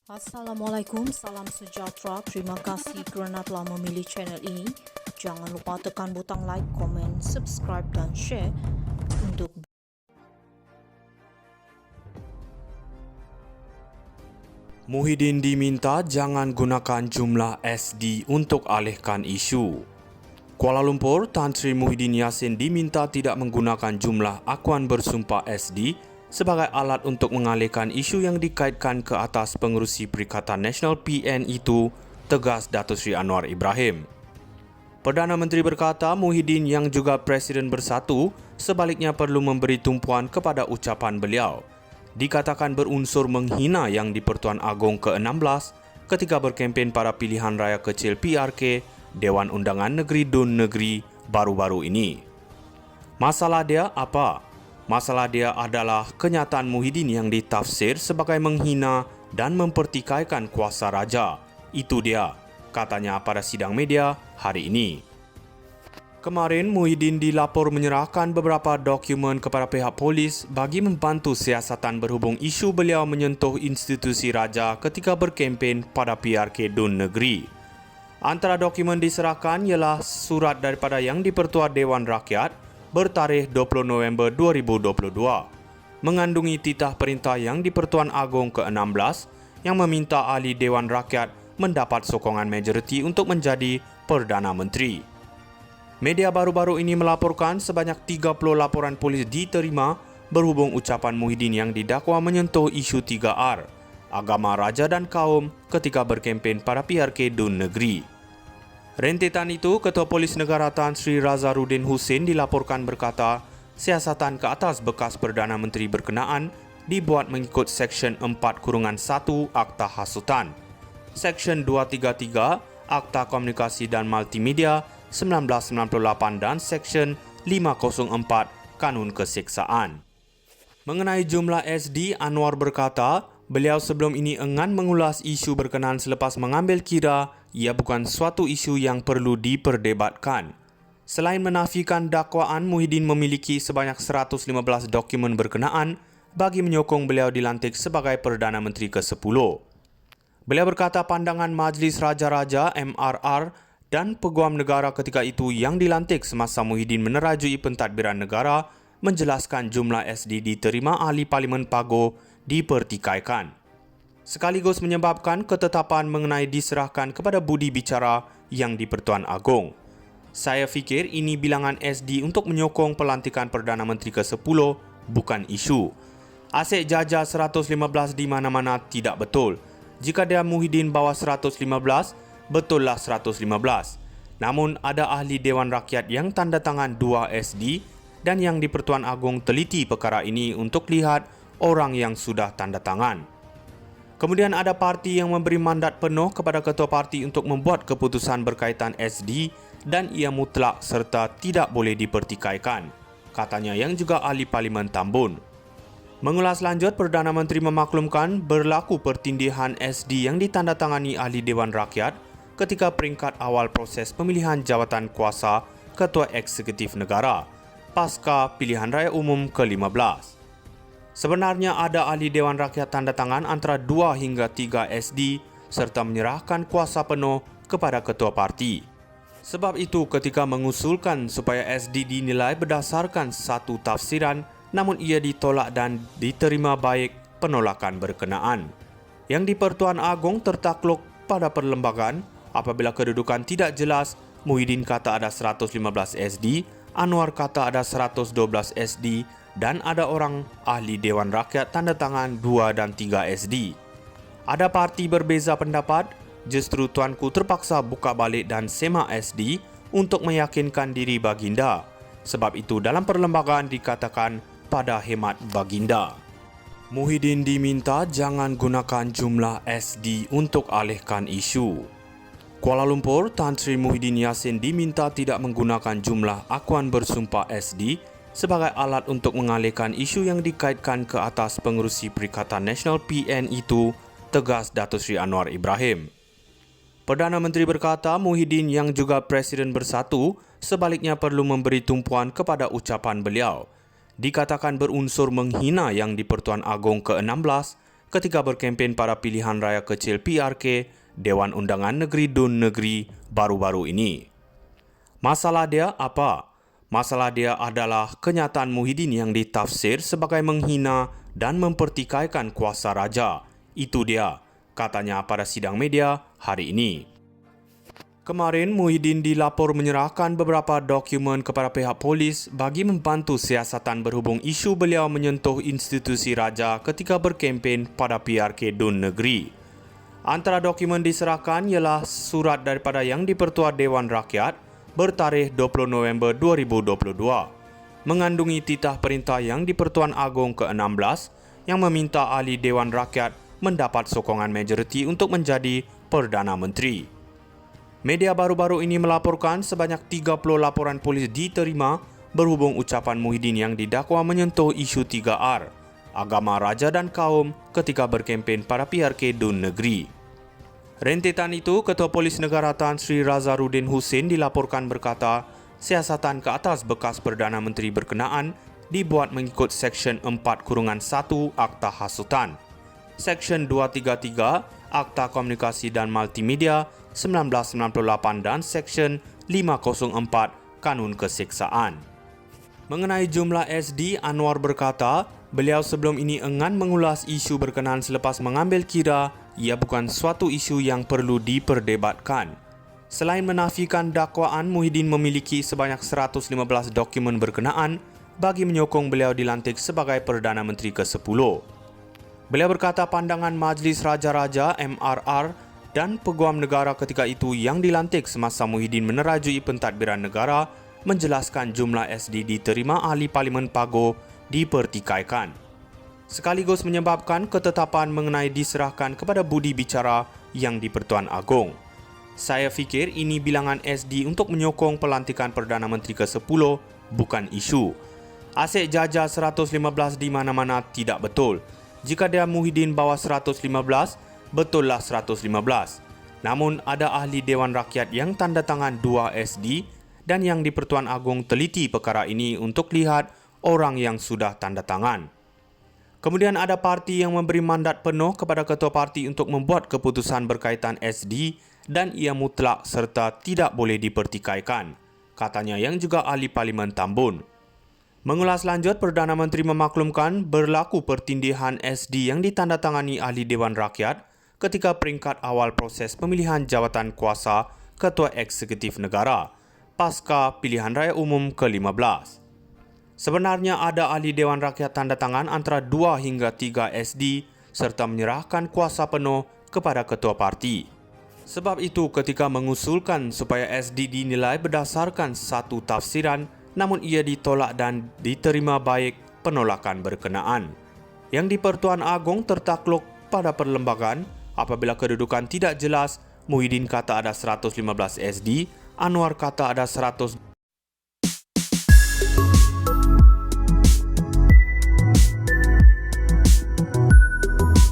Assalamualaikum, salam sejahtera. Terima kasih kerana telah memilih channel ini. Jangan lupa tekan butang like, komen, subscribe dan share untuk Muhyiddin diminta jangan gunakan jumlah SD untuk alihkan isu. Kuala Lumpur, Tan Sri Muhyiddin Yassin diminta tidak menggunakan jumlah akuan bersumpah SD sebagai alat untuk mengalihkan isu yang dikaitkan ke atas pengerusi Perikatan Nasional PN itu, tegas Datuk Seri Anwar Ibrahim. Perdana Menteri berkata Muhyiddin yang juga Presiden Bersatu sebaliknya perlu memberi tumpuan kepada ucapan beliau. Dikatakan berunsur menghina yang di-Pertuan Agong ke-16 ketika berkempen pada pilihan raya kecil PRK Dewan Undangan Negeri Dun Negeri baru-baru ini. Masalah dia apa? Masalah dia adalah kenyataan Muhyiddin yang ditafsir sebagai menghina dan mempertikaikan kuasa raja. Itu dia, katanya pada sidang media hari ini. Kemarin, Muhyiddin dilapor menyerahkan beberapa dokumen kepada pihak polis bagi membantu siasatan berhubung isu beliau menyentuh institusi raja ketika berkempen pada PRK Dun Negeri. Antara dokumen diserahkan ialah surat daripada Yang di-Pertua Dewan Rakyat bertarikh 20 November 2022, mengandungi titah perintah Yang di-Pertuan Agong ke-16 yang meminta ahli Dewan Rakyat mendapat sokongan majoriti untuk menjadi Perdana Menteri. Media baru-baru ini melaporkan sebanyak 30 laporan polis diterima berhubung ucapan Muhyiddin yang didakwa menyentuh isu 3R, agama, raja dan kaum ketika berkempen pada PRK Dun Negeri. Rentetan itu, Ketua Polis Negara Tan Sri Razarudin Husin dilaporkan berkata, siasatan ke atas bekas Perdana Menteri berkenaan dibuat mengikut Seksyen 4-1 Akta Hasutan, Seksyen 233 Akta Komunikasi dan Multimedia 1998 dan Seksyen 504 Kanun Keseksaan. Mengenai jumlah SD, Anwar berkata, beliau sebelum ini enggan mengulas isu berkenaan selepas mengambil kira ia bukan suatu isu yang perlu diperdebatkan. Selain menafikan dakwaan, Muhyiddin memiliki sebanyak 115 dokumen berkenaan bagi menyokong beliau dilantik sebagai Perdana Menteri ke-10. Beliau berkata pandangan Majlis Raja-Raja MRR dan Peguam Negara ketika itu yang dilantik semasa Muhyiddin menerajui pentadbiran negara menjelaskan jumlah SD diterima ahli Parlimen Pago dipertikaikan, sekaligus menyebabkan ketetapan mengenai diserahkan kepada budi bicara Yang di-Pertuan Agong. Saya fikir ini bilangan SD untuk menyokong pelantikan Perdana Menteri ke-10, bukan isu. Asyik jajah 115 di mana-mana tidak betul. Jika dia Muhyiddin bawa 115, betullah 115. Namun ada ahli Dewan Rakyat yang tanda tangan 2 SD dan Yang di-Pertuan Agong teliti perkara ini untuk lihat orang yang sudah tanda tangan. Kemudian ada parti yang memberi mandat penuh kepada ketua parti untuk membuat keputusan berkaitan SD dan ia mutlak serta tidak boleh dipertikaikan, katanya yang juga ahli Parlimen Tambun. Mengulas lanjut, Perdana Menteri memaklumkan berlaku pertindihan SD yang ditandatangani ahli Dewan Rakyat ketika peringkat awal proses pemilihan jawatan kuasa Ketua Eksekutif Negara pasca pilihan raya umum ke-15. Sebenarnya ada ahli Dewan Rakyat tanda tangan antara 2 hingga 3 SD serta menyerahkan kuasa penuh kepada ketua parti. Sebab itu ketika mengusulkan supaya SD dinilai berdasarkan satu tafsiran, namun ia ditolak dan diterima baik penolakan berkenaan. Yang di-Pertuan Agong tertakluk pada perlembagaan apabila kedudukan tidak jelas. Muhyiddin kata ada 115 SD, Anwar kata ada 112 SD dan ada orang ahli Dewan Rakyat tanda tangan 2 dan 3 SD. Ada parti berbeza pendapat, justru tuanku terpaksa buka balik dan semak SD untuk meyakinkan diri baginda. Sebab itu dalam perlembagaan dikatakan pada hemat baginda. Muhyiddin diminta jangan gunakan jumlah SD untuk alihkan isu. Kuala Lumpur, Tan Sri Muhyiddin Yassin diminta tidak menggunakan jumlah akuan bersumpah SD sebagai alat untuk mengalihkan isu yang dikaitkan ke atas pengerusi Perikatan Nasional PN itu, tegas Datuk Seri Anwar Ibrahim. Perdana Menteri berkata Muhyiddin yang juga Presiden Bersatu sebaliknya perlu memberi tumpuan kepada ucapan beliau. Dikatakan berunsur menghina Yang di-Pertuan Agong ke-16 ketika berkempen pada pilihan raya kecil PRK Dewan Undangan Negeri Dun Negeri baru-baru ini. Masalah dia apa? Masalah dia adalah kenyataan Muhyiddin yang ditafsir sebagai menghina dan mempertikaikan kuasa raja. Itu dia, katanya pada sidang media hari ini. Kemarin, Muhyiddin dilapor menyerahkan beberapa dokumen kepada pihak polis bagi membantu siasatan berhubung isu beliau menyentuh institusi raja ketika berkempen pada PRK Dun Negeri. Antara dokumen diserahkan ialah surat daripada Yang di-Pertua Dewan Rakyat bertarikh 20 November 2022, mengandungi titah perintah Yang di-Pertuan Agong ke-16 yang meminta ahli Dewan Rakyat mendapat sokongan majoriti untuk menjadi Perdana Menteri. Media baru-baru ini melaporkan sebanyak 30 laporan polis diterima berhubung ucapan Muhyiddin yang didakwa menyentuh isu 3R, agama, raja dan kaum ketika berkempen pada PRK Dun Negeri. Rentetan itu, Ketua Polis Negara Tan Sri Razaruddin Hussein dilaporkan berkata, siasatan ke atas bekas Perdana Menteri berkenaan dibuat mengikut Seksyen 4-1 Akta Hasutan, Seksyen 233 Akta Komunikasi dan Multimedia 1998 dan Seksyen 504 Kanun Keseksaan. Mengenai jumlah SD, Anwar berkata, beliau sebelum ini enggan mengulas isu berkenaan selepas mengambil kira ia bukan suatu isu yang perlu diperdebatkan. Selain menafikan dakwaan, Muhyiddin memiliki sebanyak 115 dokumen berkenaan bagi menyokong beliau dilantik sebagai Perdana Menteri ke-10. Beliau berkata pandangan Majlis Raja-Raja MRR dan Peguam Negara ketika itu yang dilantik semasa Muhyiddin menerajui pentadbiran negara menjelaskan jumlah SD diterima ahli Parlimen Pago dipertikaikan, sekaligus menyebabkan ketetapan mengenai diserahkan kepada budi bicara Yang di-Pertuan Agong. Saya fikir ini bilangan SD untuk menyokong pelantikan Perdana Menteri ke-10, bukan isu. Asyik jajah 115 di mana-mana tidak betul. Jika dia Muhyiddin bawa 115, betullah 115. Namun ada ahli Dewan Rakyat yang tanda tangan 2 SD dan Yang di-Pertuan Agong teliti perkara ini untuk lihat orang yang sudah tanda tangan. Kemudian ada parti yang memberi mandat penuh kepada ketua parti untuk membuat keputusan berkaitan SD dan ia mutlak serta tidak boleh dipertikaikan, katanya yang juga ahli Parlimen Tambun. Mengulas lanjut, Perdana Menteri memaklumkan berlaku pertindihan SD yang ditandatangani ahli Dewan Rakyat ketika peringkat awal proses pemilihan jawatan kuasa Ketua Eksekutif Negara pasca pilihan raya umum ke-15. Sebenarnya ada ahli Dewan Rakyat tanda tangan antara 2 hingga 3 SD serta menyerahkan kuasa penuh kepada ketua parti. Sebab itu ketika mengusulkan supaya SD dinilai berdasarkan satu tafsiran, namun ia ditolak dan diterima baik penolakan berkenaan. Yang di-Pertuan Agong tertakluk pada perlembagaan apabila kedudukan tidak jelas. Muhyiddin kata ada 115 SD, Anwar kata ada 100